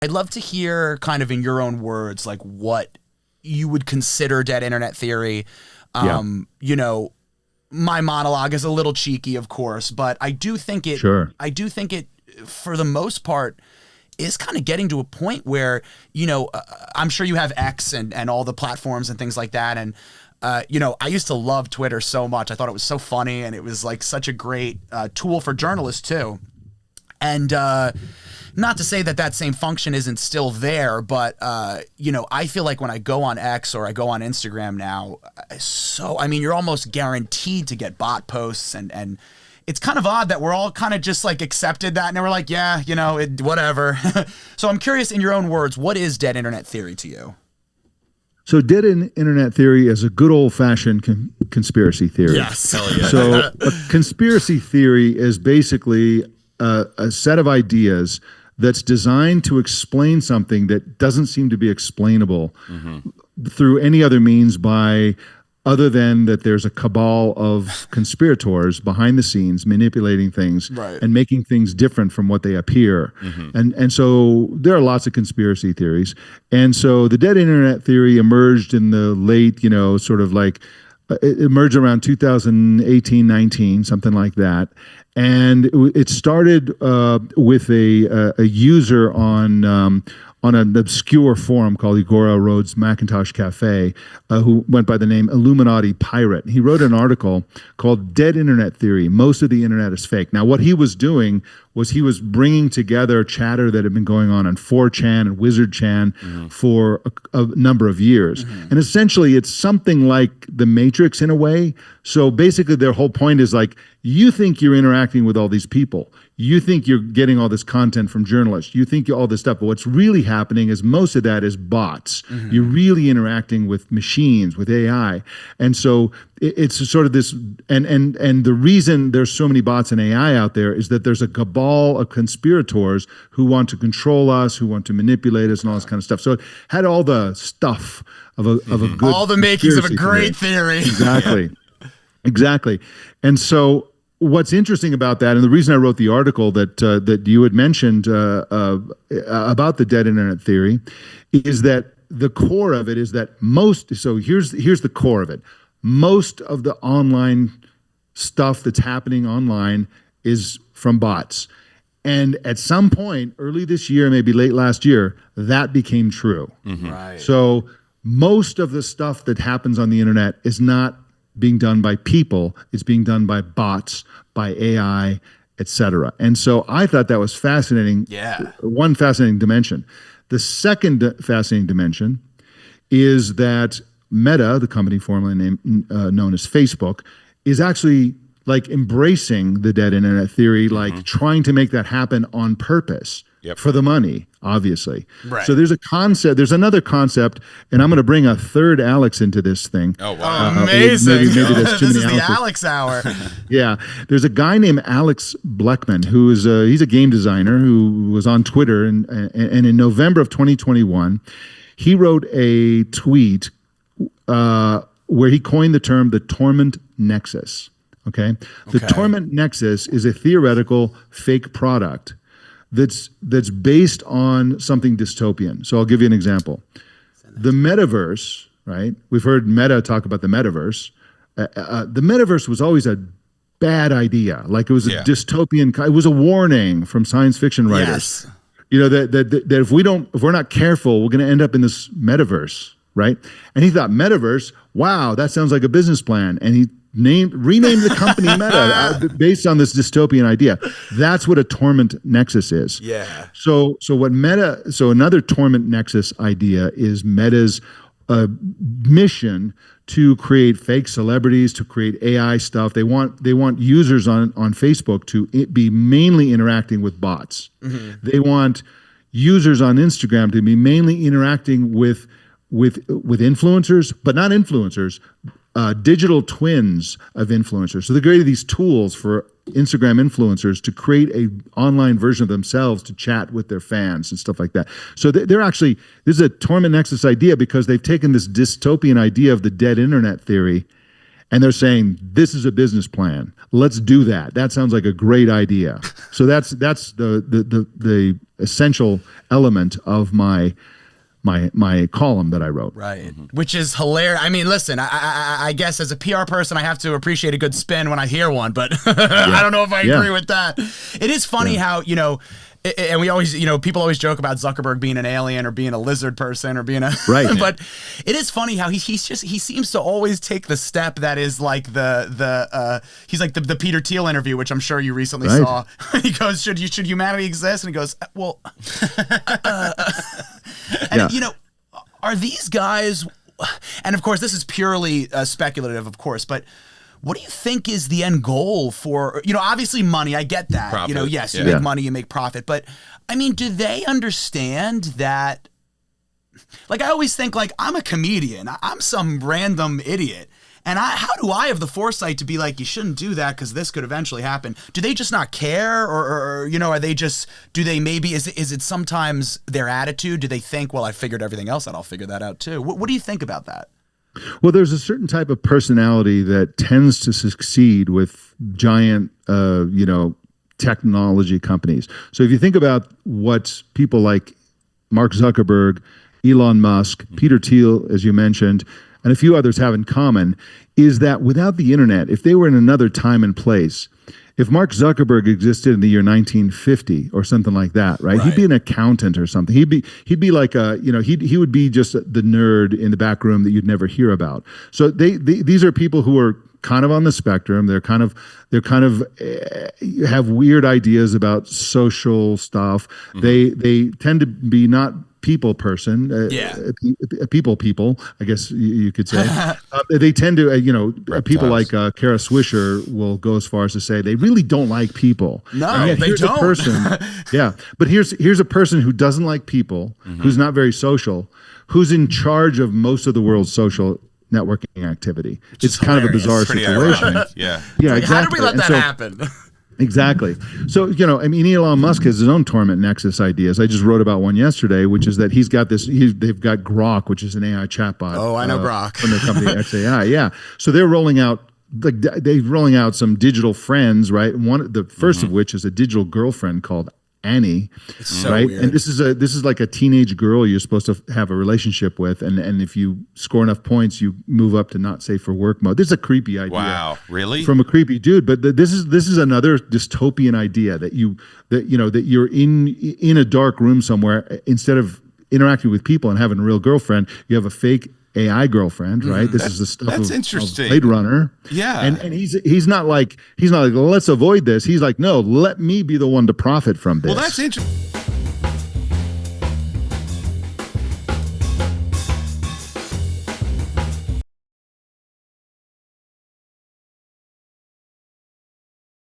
I'd love to hear kind of in your own words, like what you would consider dead internet theory. You know, my monologue is a little cheeky, of course, but I do think it, for the most part, is kind of getting to a point where, you know, I'm sure you have X and all the platforms and things like that. And, you know, I used to love Twitter so much. I thought it was so funny, and it was like such a great tool for journalists too. And not to say that that same function isn't still there, but, you know, I feel like when I go on X or I go on Instagram now, I mean, you're almost guaranteed to get bot posts, and it's kind of odd that we're all kind of just like accepted that, and we're like, yeah, you know, whatever. So I'm curious, in your own words, what is dead internet theory to you? So dead internet theory is a good old-fashioned conspiracy theory. Yes. Hell yeah. So a conspiracy theory is basically a set of ideas that's designed to explain something that doesn't seem to be explainable through any other means other than that there's a cabal of conspirators behind the scenes manipulating things and making things different from what they appear. And so there are lots of conspiracy theories. And so the dead internet theory emerged in the late, you know, sort of like, it emerged around 2018, 19, something like that. And it started with a user on an obscure forum called Agora Road's Macintosh Cafe, who went by the name Illuminati Pirate. He wrote an article called Dead Internet Theory. Most of the internet is fake. Now, what he was doing was he was bringing together chatter that had been going on 4chan and WizardChan for a number of years. And essentially, it's something like the Matrix in a way. So basically, their whole point is like, you think you're interacting with all these people. You think you're getting all this content from journalists. You think all this stuff. But what's really happening is most of that is bots. You're really interacting with machines, with AI. And so it's sort of this, and the reason there's so many bots and AI out there is that there's a cabal of conspirators who want to control us, who want to manipulate us and all this kind of stuff. So it had all the stuff of a good, all the makings of a great theory. Exactly. Exactly. And so what's interesting about that, and the reason I wrote the article that you had mentioned about the dead internet theory, is that the core of it is that here's the core of it. Most of the online stuff that's happening online is from bots. And at some point, early this year, maybe late last year, that became true. Right. So most of the stuff that happens on the internet is not being done by people. It's being done by bots, by AI, etc. And so I thought that was fascinating. Yeah. One fascinating dimension. The second fascinating dimension is that Meta, the company formerly known as Facebook, is actually like embracing the dead internet theory, like trying to make that happen on purpose for the money, obviously. Right. So there's another concept, and I'm going to bring a third Alex into this thing. Oh, wow. Amazing. Maybe there's too this many is Alexes. the Alex hour. Yeah. There's a guy named Alex Bleckman he's a game designer who was on Twitter, and in November of 2021, he wrote a tweet where he coined the term the Torment Nexus. Okay? The Torment Nexus is a theoretical fake product that's based on something dystopian. So I'll give you an example. The metaverse, right? We've heard Meta talk about the metaverse. The metaverse was always a bad idea. Like it was a dystopian. It was a warning from science fiction writers. Yes. You know that if we're not careful, we're going to end up in this metaverse, right? And he thought metaverse. Wow, that sounds like a business plan. And he renamed the company Meta based on this dystopian idea. That's what a Torment Nexus is. Yeah. So another Torment Nexus idea is Meta's mission to create fake celebrities, to create AI stuff. They want users on Facebook to be mainly interacting with bots. They want users on Instagram to be mainly interacting with influencers, but not influencers, digital twins of influencers. So they created these tools for Instagram influencers to create an online version of themselves to chat with their fans and stuff like that. So they're actually, this is a Torment Nexus idea because they've taken this dystopian idea of the dead internet theory and they're saying, this is a business plan. Let's do that. That sounds like a great idea. So that's the essential element of my column that I wrote. Right. Which is hilarious. I mean, listen, I guess as a PR person, I have to appreciate a good spin when I hear one, but I don't know if I agree with that. It is funny how, you know, and we always, you know, people always joke about Zuckerberg being an alien or being a lizard person or being a right. But it is funny how he seems to always take the step that is like he's like the Peter Thiel interview, which I'm sure you recently saw. He goes, should humanity exist? And he goes, well, and you know, are these guys? And of course, this is purely speculative, of course, but. What do you think is the end goal for, you know, obviously money, I get that. Profit. You know, yes, you make money, you make profit. But, I mean, do they understand that, like, I always think, like, I'm a comedian. I'm some random idiot. And how do I have the foresight to be like, you shouldn't do that because this could eventually happen? Do they just not care? Or you know, are they just, do they maybe, is it sometimes their attitude? Do they think, well, I figured everything else out, I'll figure that out too? What do you think about that? Well, there's a certain type of personality that tends to succeed with giant, you know, technology companies. So if you think about what people like Mark Zuckerberg, Elon Musk, Peter Thiel, as you mentioned, and a few others have in common, is that without the internet, if they were in another time and place, if Mark Zuckerberg existed in the year 1950 or something like that, right? He'd be an accountant or something. He'd be like a, you know, he would be just the nerd in the back room that you'd never hear about. So these are people who are kind of on the spectrum. They're kind of have weird ideas about social stuff. They tend to be not people person, people, I guess you could say. They tend to, you know, reptiles. People like Kara Swisher will go as far as to say they really don't like people. No, they don't. A person, but here's a person who doesn't like people, who's not very social, who's in charge of most of the world's social networking activity. It's kind of a bizarre situation. Yeah, exactly. How did we let that happen? Exactly. So, you know, I mean, Elon Musk has his own Torment Nexus ideas. I just wrote about one yesterday, which is that he's got this, they've got Grok, which is an AI chatbot. Oh, I know Grok. From the company XAI, So they're rolling out some digital friends, right? The first of which is a digital girlfriend called Annie, it's so right? weird. And this is like a teenage girl you're supposed to have a relationship with, and if you score enough points, you move up to not safe for work mode. This is a creepy idea. Wow, really? From a creepy dude, but this is another dystopian idea that you're in a dark room somewhere, instead of interacting with people and having a real girlfriend, you have a fake AI girlfriend, right? This is the stuff that's of interesting. Blade Runner. Yeah. And he's not like let's avoid this. He's like, no, let me be the one to profit from this. Well, that's interesting.